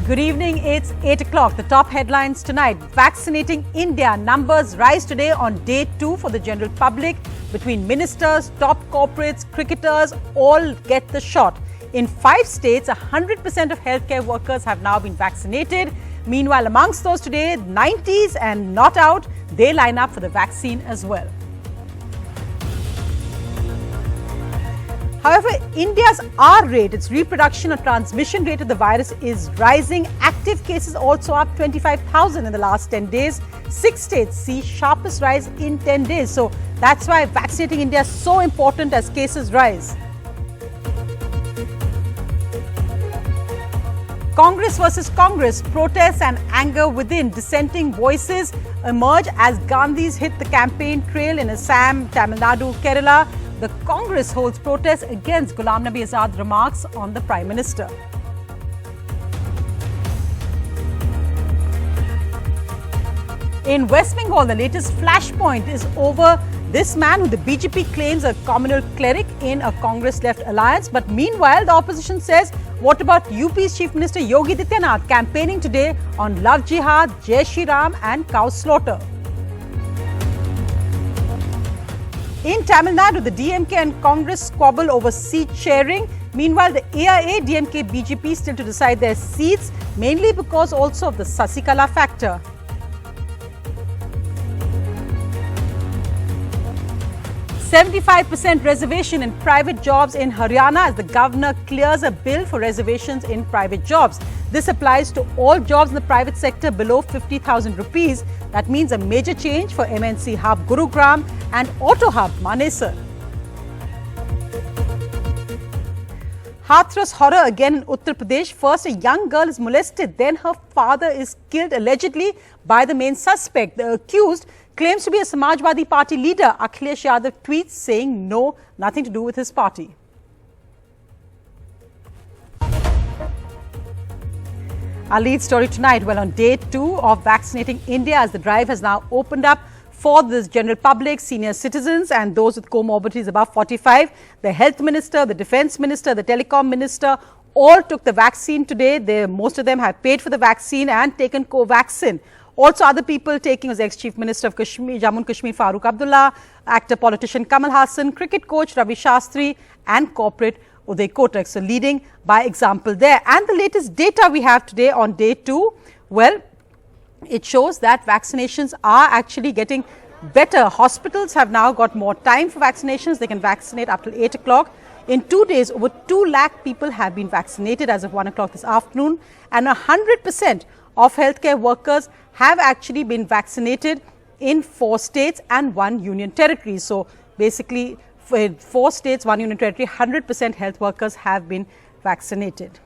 Good evening, it's 8 o'clock. The top headlines tonight. Vaccinating India. Numbers rise today on day 2 for the general public. Between ministers, top corporates, cricketers, all get the shot. In 5 states, 100% of healthcare workers have now been vaccinated. Meanwhile, amongst those today, 90s and not out, they line up for the vaccine as well. However, India's R rate, its reproduction or transmission rate of the virus, is rising. Active cases also up 25,000 in the last 10 days. 6 states see sharpest rise in 10 days. So that's why vaccinating India is so important as cases rise. Congress versus Congress, protests and anger within. Dissenting voices emerge as Gandhis hit the campaign trail in Assam, Tamil Nadu, Kerala. The Congress holds protests against Ghulam Nabi Azad's remarks on the Prime Minister. In West Bengal, the latest flashpoint is over this man who the BJP claims a communal cleric in a Congress-left alliance. But meanwhile, the opposition says, what about UP's Chief Minister Yogi Adityanath campaigning today on Love Jihad, Jai Shri Ram and cow slaughter? In Tamil Nadu, the DMK and Congress squabble over seat sharing. Meanwhile, the AIA, DMK, BJP still to decide their seats, mainly because also of the Sasikala factor. %75% reservation in private jobs in Haryana as the governor clears a bill for reservations in private jobs. This applies to all jobs in the private sector below 50,000 rupees. That means a major change for MNC hub Gurugram and auto hub Manesar. Hathras horror again in Uttar Pradesh. First, a young girl is molested, then her father is killed allegedly by the main suspect. The accused claims to be a Samajwadi Party leader. Akhilesh Yadav tweets saying no, nothing to do with his party. Our lead story tonight, well, on day 2 of vaccinating India, as the drive has now opened up for the general public, senior citizens and those with comorbidities above 45. The health minister, the defense minister, the telecom minister all took the vaccine today. Most of them have paid for the vaccine and taken Covaxin. Also, other people taking was ex-Chief Minister of Kashmir, Jammu and Kashmir, Farooq Abdullah, actor politician Kamal Hassan, cricket coach Ravi Shastri and corporate Uday Kotak. So leading by example there. And the latest data we have today on day 2, well, it shows that vaccinations are actually getting better. Hospitals have now got more time for vaccinations. They can vaccinate up till 8 o'clock. In 2 days, over 2 lakh people have been vaccinated as of 1 o'clock this afternoon. And 100% of healthcare workers have actually been vaccinated in 4 states and 1 union territory. So basically, for 4 states, 1 union territory, 100% health workers have been vaccinated.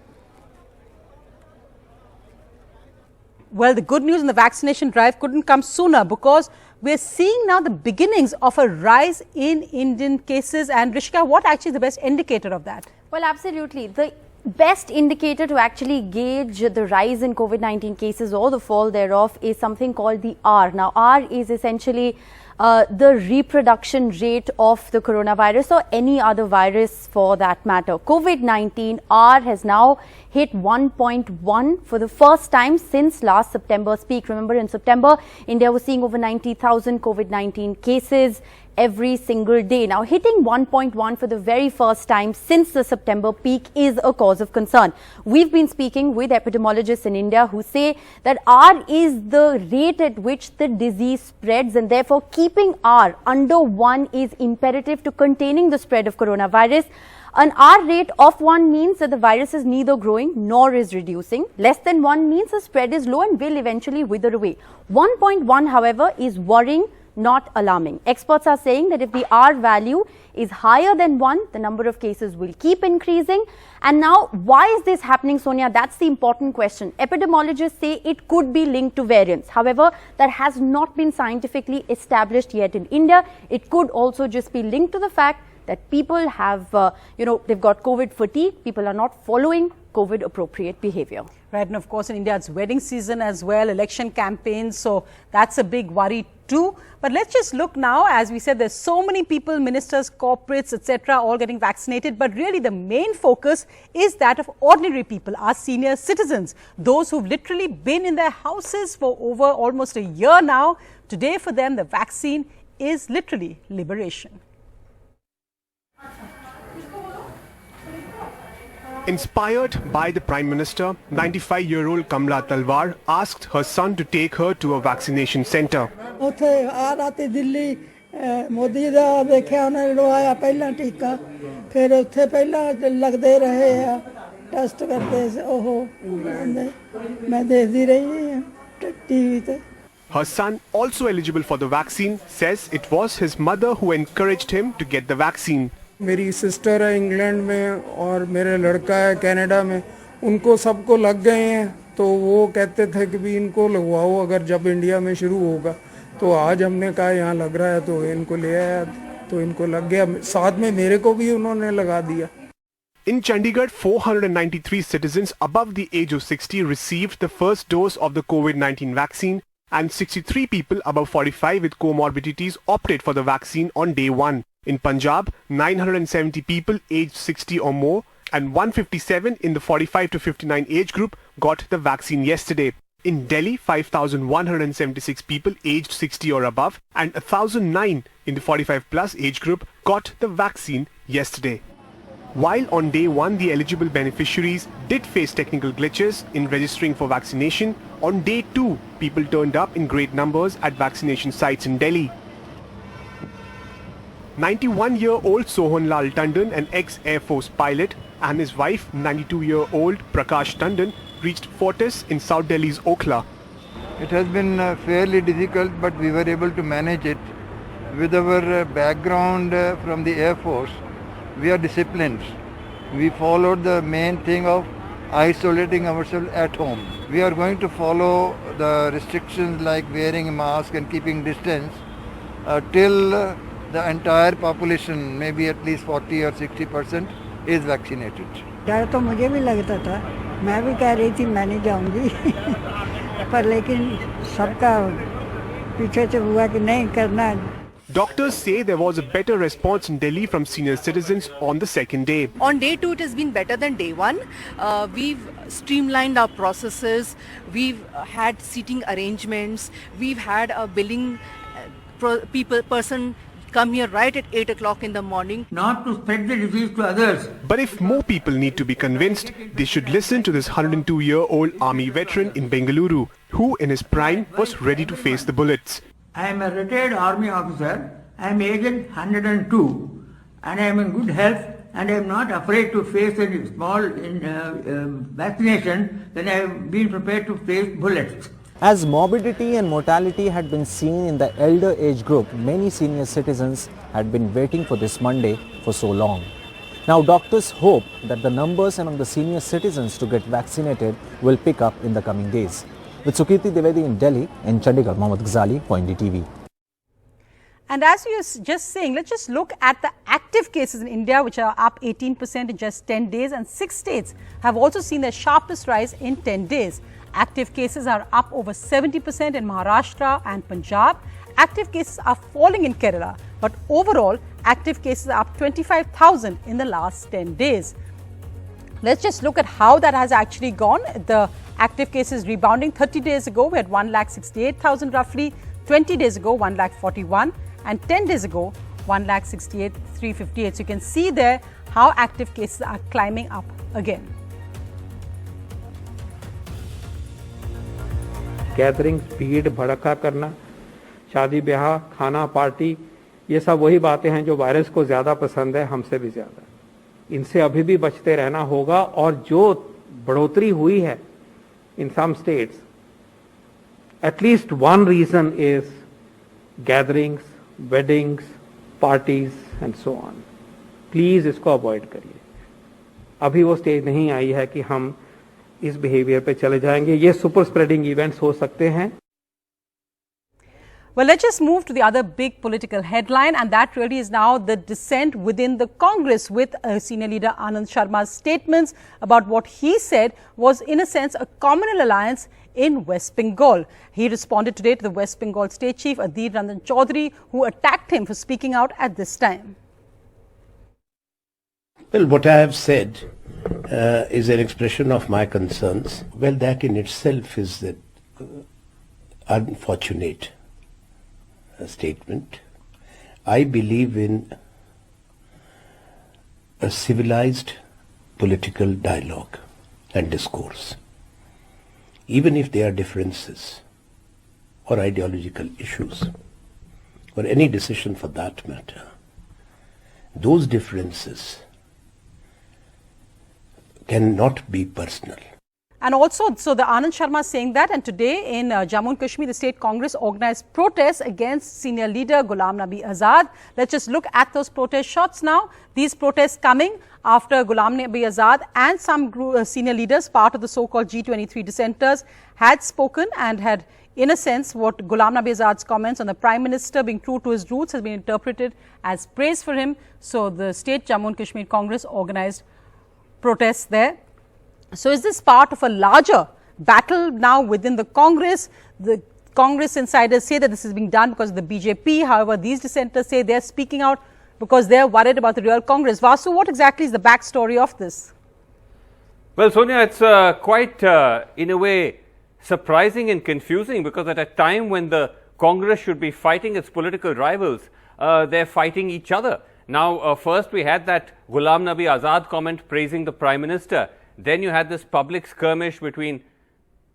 Well, the good news in the vaccination drive couldn't come sooner because we're seeing now the beginnings of a rise in Indian cases. And Rishika, what actually is the best indicator of that? Well, absolutely. The best indicator to actually gauge the rise in COVID-19 cases or the fall thereof is something called the R. Now, R is essentially the reproduction rate of the coronavirus or any other virus for that matter. COVID-19 R has now hit 1.1 for the first time since last September's peak. Remember, in September, India was seeing over 90,000 COVID-19 cases every single day. Now, hitting 1.1 for the very first time since the September peak is a cause of concern. We've been speaking with epidemiologists in India who say that R is the rate at which the disease spreads, and therefore keeping R under 1 is imperative to containing the spread of coronavirus. An R rate of 1 means that the virus is neither growing nor is reducing. Less than 1 means the spread is low and will eventually wither away. 1.1, however, is worrying, not alarming. Experts are saying that if the R value is higher than 1, the number of cases will keep increasing. And now, why is this happening, Sonia? That's the important question. Epidemiologists say it could be linked to variants. However, that has not been scientifically established yet in India. It could also just be linked to the fact that people have, they've got COVID fatigue. People are not following COVID appropriate behavior. Right, and of course in India it's wedding season as well, election campaigns, so that's a big worry too. But let's just look now, as we said, there's so many people, ministers, corporates, etc., all getting vaccinated, but really the main focus is that of ordinary people, our senior citizens, those who've literally been in their houses for over almost a year now. Today for them the vaccine is literally liberation. Inspired by the Prime Minister, 95-year-old Kamla Talwar asked her son to take her to a vaccination centre. Modi दा देखिया उन्हें लवाया पहला टीका फिर उत्थे पहला लगदे रहे हैं टेस्ट करते ओहो मैं देखती रही टीवी पे. Her son, also eligible for the vaccine, says it was his mother who encouraged him to get the vaccine. मेरी सिस्टर है इंग्लैंड में और मेरे लड़का है कनाडा में, उनको सबको लग गए हैं तो वो कहते थे कि भी इनको लगवाओ अगर जब इंडिया में शुरू होगा. तो आज हमने कहा यहाँ लग रहा है तो इनको ले आया तो इनको लग गया, साथ में मेरे को भी उन्होंने लगा दिया. In Chandigarh, 493 citizens above the age of 60 received the first dose of the COVID-19 vaccine, and 63 people above 45 with comorbidities opted for the vaccine on day one. In Punjab, 970 people aged 60 or more and 157 in the 45 to 59 age group got the vaccine yesterday. In Delhi, 5,176 people aged 60 or above and 1,009 in the 45 plus age group got the vaccine yesterday. While on day one the eligible beneficiaries did face technical glitches in registering for vaccination, on day two people turned up in great numbers at vaccination sites in Delhi. 91-year-old Sohanlal Tandon, an ex-Air Force pilot, and his wife, 92-year-old Prakash Tandon, reached Fortis in South Delhi's Okhla. It has been fairly difficult, but we were able to manage it. With our background from the Air Force, we are disciplined. We followed the main thing of isolating ourselves at home. We are going to follow the restrictions like wearing a mask and keeping distance till the entire population, maybe at least 40 or 60%, is vaccinated. डर तो मुझे भी लगता था, मैं भी कह रही थी मैं नहीं जाऊंगी पर लेकिन सबका पीछे से हुआ कि नहीं करना. Doctors say there was a better response in Delhi from senior citizens on the second day. On day two, it has been better than day one. We've streamlined our processes. We've had seating arrangements. We've had a billing person come here right at 8 o'clock in the morning. Not to spread the disease to others. But if more people need to be convinced, they should listen to this 102-year-old army veteran in Bengaluru, who in his prime was ready to face the bullets. I am a retired army officer. I am aged 102 and I am in good health and I am not afraid to face a small vaccination than I have been prepared to face bullets. As morbidity and mortality had been seen in the elder age group, many senior citizens had been waiting for this Monday for so long. Now doctors hope that the numbers among the senior citizens to get vaccinated will pick up in the coming days. With Sukirti Dwivedi in Delhi, in Chandigarh, Mohammad Ghazali for NDTV. And as you were just saying, let's just look at the active cases in India, which are up 18% in just 10 days, and 6 states have also seen their sharpest rise in 10 days. Active cases are up over 70% in Maharashtra and Punjab. Active cases are falling in Kerala, but overall, active cases are up 25,000 in the last 10 days. Let's just look at how that has actually gone. The active cases rebounding. 30 days ago, we had 1,68,000 roughly. 20 days ago, 1,41,000. And 10 days ago, 1,68,358. So you can see there how active cases are climbing up again. Gathering, भीड़ भड़का करना, शादी ब्याह, खाना, party, ये सब वही बातें हैं जो वायरस को ज़्यादा पसंद है, हमसे भी ज़्यादा. इनसे अभी भी बचते रहना होगा. और जो बढ़ोतरी हुई है in some states, at least one reason is gatherings, weddings, parties and so on. Please इसको avoid करिए. अभी वो स्टेज नहीं आई है कि हम इस बिहेवियर पे चले जाएंगे. ये सुपर स्प्रेडिंग इवेंट्स हो सकते हैं. Well, let's just move to the other big political headline, and that really is now the dissent within the Congress with senior leader Anand Sharma's statements about what he said was, in a sense, a communal alliance in West Bengal. He responded today to the West Bengal State Chief Adhir Ranjan Chaudhary, who attacked him for speaking out at this time. Well, what I have said is an expression of my concerns. Well, that in itself is an unfortunate statement. I believe in a civilized political dialogue and discourse. Even if there are differences or ideological issues, or any decision for that matter, those differences cannot be personal. And also, so the Anand Sharma saying that, and today in Jammu and Kashmir, the State Congress organized protests against senior leader Ghulam Nabi Azad. Let's just look at those protest shots now. These protests coming after Ghulam Nabi Azad and some senior leaders, part of the so-called G23 dissenters, had spoken and had, in a sense, what Ghulam Nabi Azad's comments on the Prime Minister being true to his roots has been interpreted as praise for him. So the State Jammu and Kashmir Congress organized protests there. So is this part of a larger battle now within the Congress? The Congress insiders say that this is being done because of the BJP. However, these dissenters say they're speaking out because they're worried about the real Congress. Vasu, what exactly is the backstory of this? Well, Sonia, it's quite, in a way, surprising and confusing, because at a time when the Congress should be fighting its political rivals, they're fighting each other. Now, first we had that Ghulam Nabi Azad comment praising the Prime Minister. Then you had this public skirmish between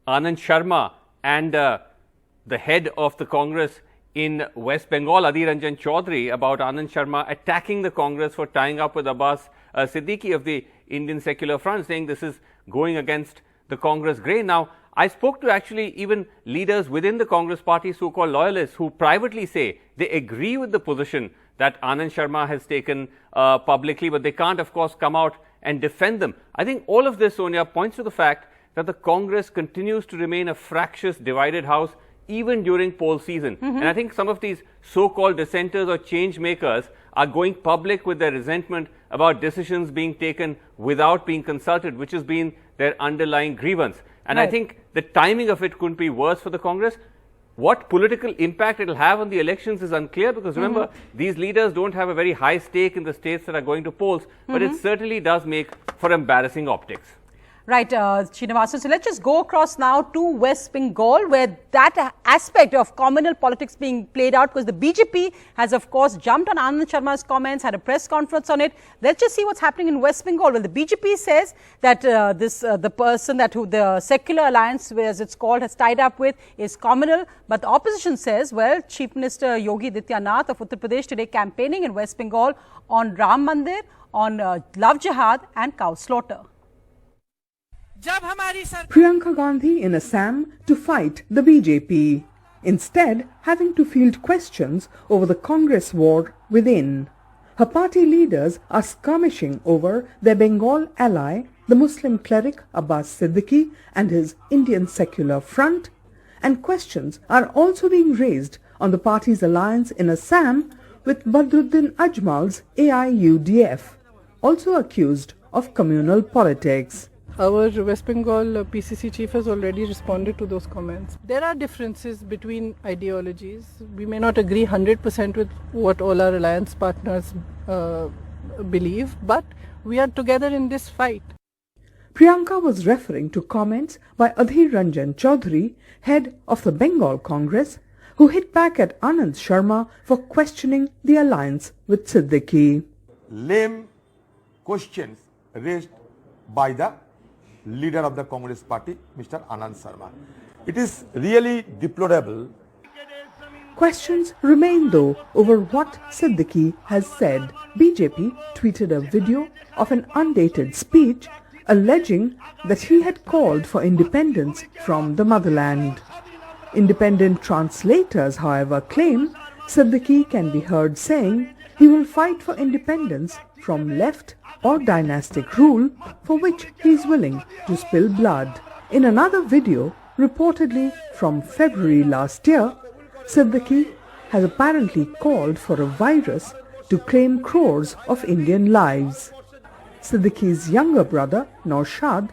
Anand Sharma and the head of the Congress in West Bengal, Adhir Ranjan Chaudhary, about Anand Sharma attacking the Congress for tying up with Abbas Siddiqui of the Indian Secular Front, saying this is going against the Congress grain. Now, I spoke to actually even leaders within the Congress party, so-called loyalists, who privately say they agree with the position that Anand Sharma has taken publicly, but they can't, of course, come out and defend them. I think all of this, Sonia, points to the fact that the Congress continues to remain a fractious, divided house even during poll season. And I think some of these so-called dissenters or change makers are going public with their resentment about decisions being taken without being consulted, which has been their underlying grievance. And I think the timing of it couldn't be worse for the Congress. What political impact it will have on the elections is unclear, because remember, these leaders don't have a very high stake in the states that are going to polls, but it certainly does make for embarrassing optics. Right, Srinivasan. So let's just go across now to West Bengal, where that aspect of communal politics being played out, because the BJP has, of course, jumped on Anand Sharma's comments, had a press conference on it. Let's just see what's happening in West Bengal. Well, the BJP says that the person that the Secular Alliance, as it's called, has tied up with is communal. But the opposition says, well, Chief Minister Yogi Adityanath of Uttar Pradesh today campaigning in West Bengal on Ram Mandir, on love jihad and cow slaughter. Priyanka Gandhi in Assam to fight the BJP, instead having to field questions over the Congress war within. Her party leaders are skirmishing over their Bengal ally, the Muslim cleric Abbas Siddiqui and his Indian Secular Front, and questions are also being raised on the party's alliance in Assam with Badruddin Ajmal's AIUDF, also accused of communal politics. Our West Bengal PCC chief has already responded to those comments. There are differences between ideologies. We may not agree 100% with what all our alliance partners believe, but we are together in this fight. Priyanka was referring to comments by Adhir Ranjan Chaudhary, head of the Bengal Congress, who hit back at Anand Sharma for questioning the alliance with Siddiqui. Lame questions raised by the leader of the Congress party, Mr. Anand Sharma. It is really deplorable. Questions remain though over what Siddiqui has said. BJP tweeted a video of an undated speech alleging that he had called for independence from the motherland. Independent translators, however, claim Siddiqui can be heard saying he will fight for independence from left or dynastic rule, for which he is willing to spill blood. In another video, reportedly from February last year, Siddiqui has apparently called for a virus to claim crores of Indian lives. Siddiqui's younger brother, Naushad,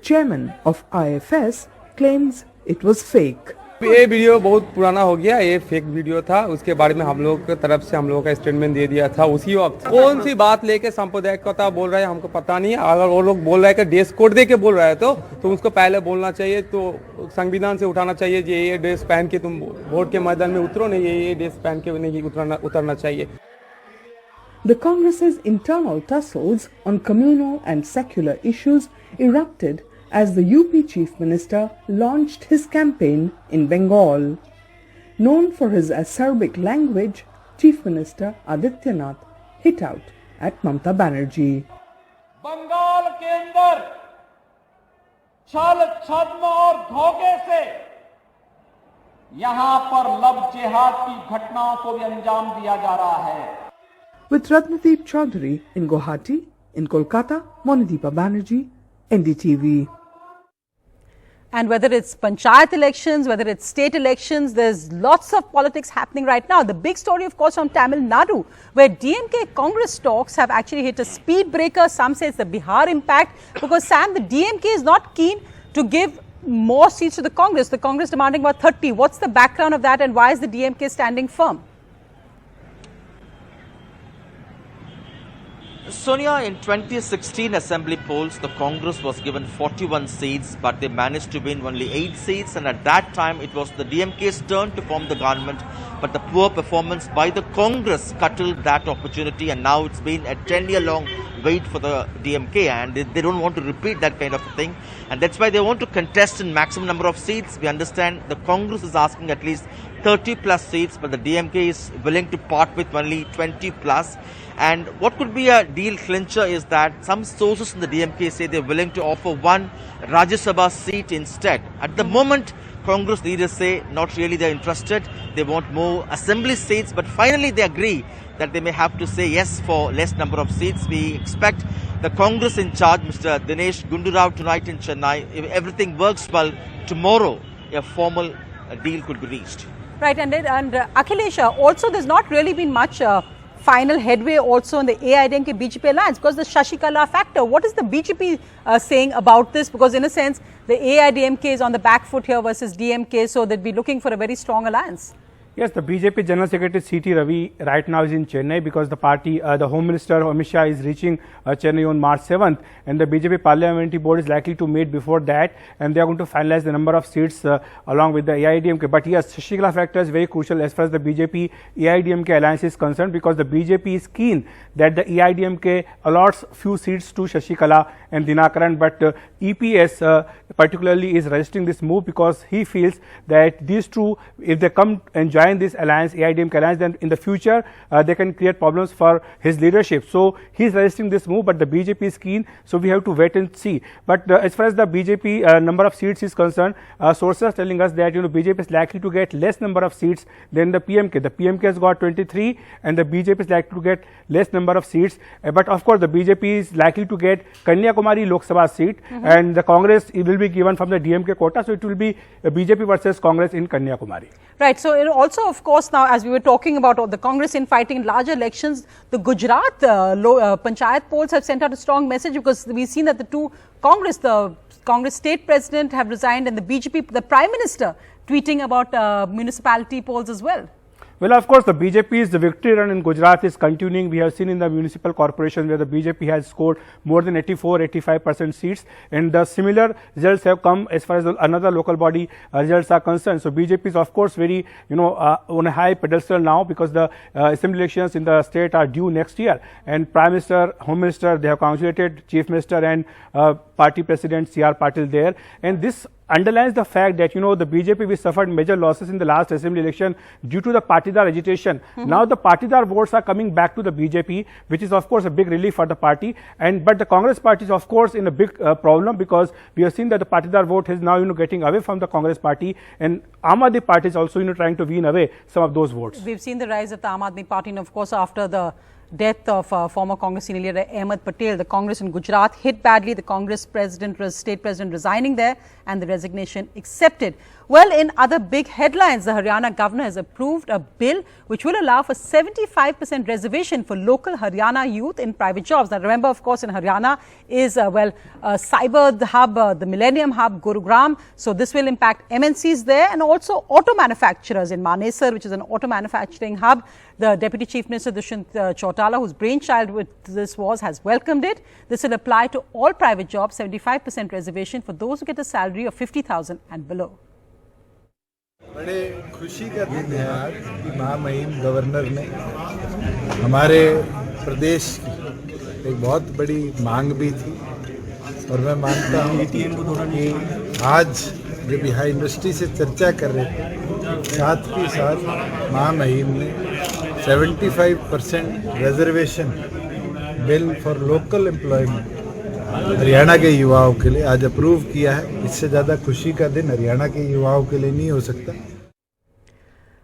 chairman of IFS, claims it was fake. ये video बहुत पुराना हो गया, ये fake video था। उसके बारे में हम लोग की तरफ से हम लोगों का स्टेटमेंट दे दिया था उसी वक्त। कौन सी बात लेके सांप्रदायिकता बोल रहा है हमको पता नहीं है। अगर वो लोग बोल रहा है कि ड्रेस कोड दे के बोल रहा है तो उसको पहले बोलना चाहिए, तो संविधान से उठाना चाहिए ये ड्रेस पहन के तुम वोट के मैदान में उतरो, नहीं ये ड्रेस पहन के नहीं उतरना चाहिए। The Congress's internal tussles on communal and secular issues erupted as the UP Chief Minister launched his campaign in Bengal. Known for his acerbic language, Chief Minister Adityanath hit out at Mamata Banerjee. Bengal के अंदर छल छद्म और धोखे से यहां पर love जिहाद की घटनाओं को भी अंजाम दिया जा रहा है। With Ratnadeep Chaudhary in Guwahati, in Kolkata, Monideepa Banerjee, NDTV. And whether it's panchayat elections, whether it's state elections, there's lots of politics happening right now. The big story, of course, from Tamil Nadu, where DMK-Congress talks have actually hit a speed breaker. Some say it's the Bihar impact, because Sam, the DMK is not keen to give more seats to the Congress. The Congress demanding about 30. What's the background of that, and why is the DMK standing firm? Sonia, in 2016 assembly polls, the Congress was given 41 seats, but they managed to win only 8 seats. And at that time, it was the DMK's turn to form the government. But the poor performance by the Congress scuttled that opportunity. And now it's been a 10-year-long wait for the DMK. And they don't want to repeat that kind of thing. And that's why they want to contest in maximum number of seats. We understand the Congress is asking at least 30 plus seats, but the DMK is willing to part with only 20 plus. And what could be a deal clincher is that some sources in the DMK say they're willing to offer one Rajya Sabha seat instead. At the moment, Congress leaders say not really they're interested. They want more assembly seats, but finally they agree that they may have to say yes for less number of seats. We expect the Congress in charge, Mr. Dinesh Gundurao, tonight in Chennai. If everything works well, tomorrow a formal deal could be reached. Right, and Akhilesh, also there's not really been much final headway also in the AIDMK BJP alliance because the Shashikala factor. What is the BJP saying about this? Because in a sense, the AIDMK is on the back foot here versus DMK, so they'd be looking for a very strong alliance. Yes, the BJP General Secretary C.T. Ravi right now is in Chennai because the party, the Home Minister Amit Shah is reaching Chennai on March 7th, and the BJP Parliamentary Board is likely to meet before that, and they are going to finalize the number of seats along with the AIDMK. But yes, Shashikala factor is very crucial as far as the BJP AIDMK alliance is concerned, because the BJP is keen that the AIDMK allots few seats to Shashikala and Dinakaran, but EPS particularly is resisting this move because he feels that these two, if they come and join this alliance, AIDMK alliance, then in the future they can create problems for his leadership. So he is resisting this move, but the BJP is keen, so we have to wait and see. But as far as the BJP number of seats is concerned, sources are telling us that BJP is likely to get less number of seats than the PMK. The PMK has got 23 and the BJP is likely to get less number of seats. But of course the BJP is likely to get Kanyakumari Lok Sabha seat, and the Congress it will be given from the DMK quota, so it will be BJP versus Congress in Kanyakumari. Right. So also, of course, now as we were talking about the Congress in fighting in larger elections, the Gujarat panchayat polls have sent out a strong message, because we've seen that the Congress state president have resigned, and the BJP, the Prime Minister, tweeting about municipality polls as well. Well, of course, the BJP's victory run in Gujarat is continuing. We have seen in the municipal corporation where the BJP has scored more than 84-85% seats, and the similar results have come as far as another local body results are concerned. So BJP is of course very on a high pedestal now, because the assembly elections in the state are due next year, and Prime Minister, Home Minister, they have congratulated Chief Minister and party President C.R. Patil there, and this underlines the fact that the BJP we suffered major losses in the last assembly election due to the partidar agitation. Now the partidar votes are coming back to the BJP, which is of course a big relief for the party, but the Congress party is of course in a big problem, because we have seen that the partidar vote is now getting away from the Congress party, and Aam Aadmi party is also trying to wean away some of those votes. We've seen the rise of the Aam Aadmi party, and of course after the death of former Congress senior leader Ahmed Patel. The Congress in Gujarat hit badly. The Congress state president resigning there and the resignation accepted. Well, in other big headlines, the Haryana governor has approved a bill which will allow for 75% reservation for local Haryana youth in private jobs. Now, remember, of course, in Haryana is, cyber hub, the Millennium Hub, Gurugram. So this will impact MNCs there and also auto manufacturers in Manesar, which is an auto manufacturing hub. The Deputy Chief Minister, Dushyant Chautala, whose brainchild with this was, has welcomed it. This will apply to all private jobs, 75% reservation for those who get a salary of 50,000 and below. बड़े खुशी का दिन है आज कि महामहिम governor ने हमारे प्रदेश की एक बहुत बड़ी मांग भी थी और मैं मानता हूँ कि आज जब यहाँ इंडस्ट्री से चर्चा कर रहे थे साथ ही साथ महामहिम ने 75% reservation bill for local employment Haryana के युवाओं के लिए आज अप्रूव किया है। इससे ज़्यादा खुशी का दिन हरियाणा के युवाओं के लिए नहीं हो सकता।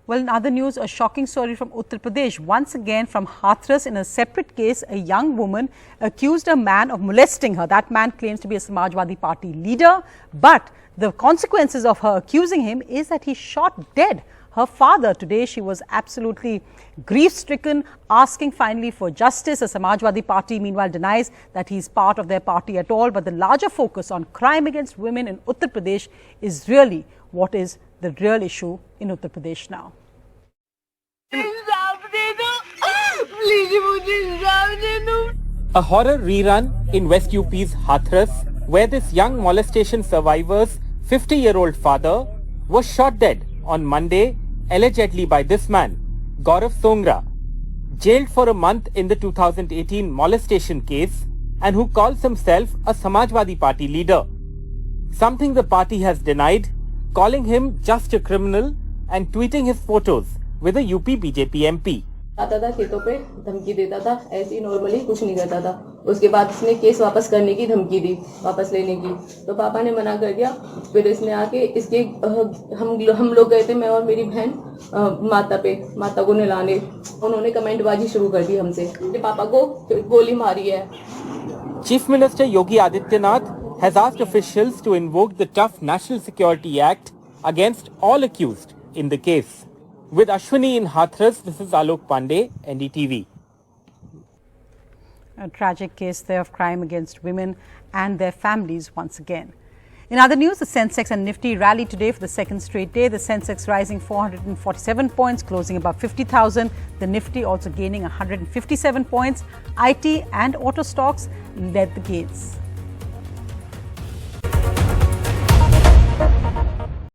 Well, in other news, a shocking story from Uttar Pradesh. Once again from Hathras, in a separate case, a young woman accused a man of molesting her. That man claims to be a Samajwadi Party leader, but the consequences of her accusing him is that he shot dead her father. Today, she was absolutely grief-stricken, asking finally for justice. The Samajwadi Party, meanwhile, denies that he is part of their party at all. But the larger focus on crime against women in Uttar Pradesh is really what is the real issue in Uttar Pradesh now. A horror rerun in West UP's Hathras, where this young molestation survivor's 50-year-old father was shot dead on Monday, allegedly by this man, Gaurav Songra, jailed for a month in the 2018 molestation case and who calls himself a Samajwadi Party leader. Something the party has denied, calling him just a criminal and tweeting his photos with a UP BJP MP. आता था खेतों पे धमकी देता था, ऐसे ही normally कुछ नहीं करता था। उसके बाद उसने केस वापस करने की धमकी दी, वापस लेने की, तो पापा ने मना कर दिया। फिर इसने आके इसके हम लोग गए थे, मैं और मेरी बहन माता को नहलाने। उन्होंने कमेंटबाजी शुरू कर दी हमसे, पापा को गोली मारी है। Chief Minister Yogi Adityanath has asked officials to invoke the tough National Security Act against all accused in the case. With Ashwini in Hathras, this is Alok Pandey, NDTV. A tragic case there of crime against women and their families once again. In other news, the Sensex and Nifty rallied today for the second straight day. The Sensex rising 447 points, closing above 50,000. The Nifty also gaining 157 points. IT and auto stocks led the gains.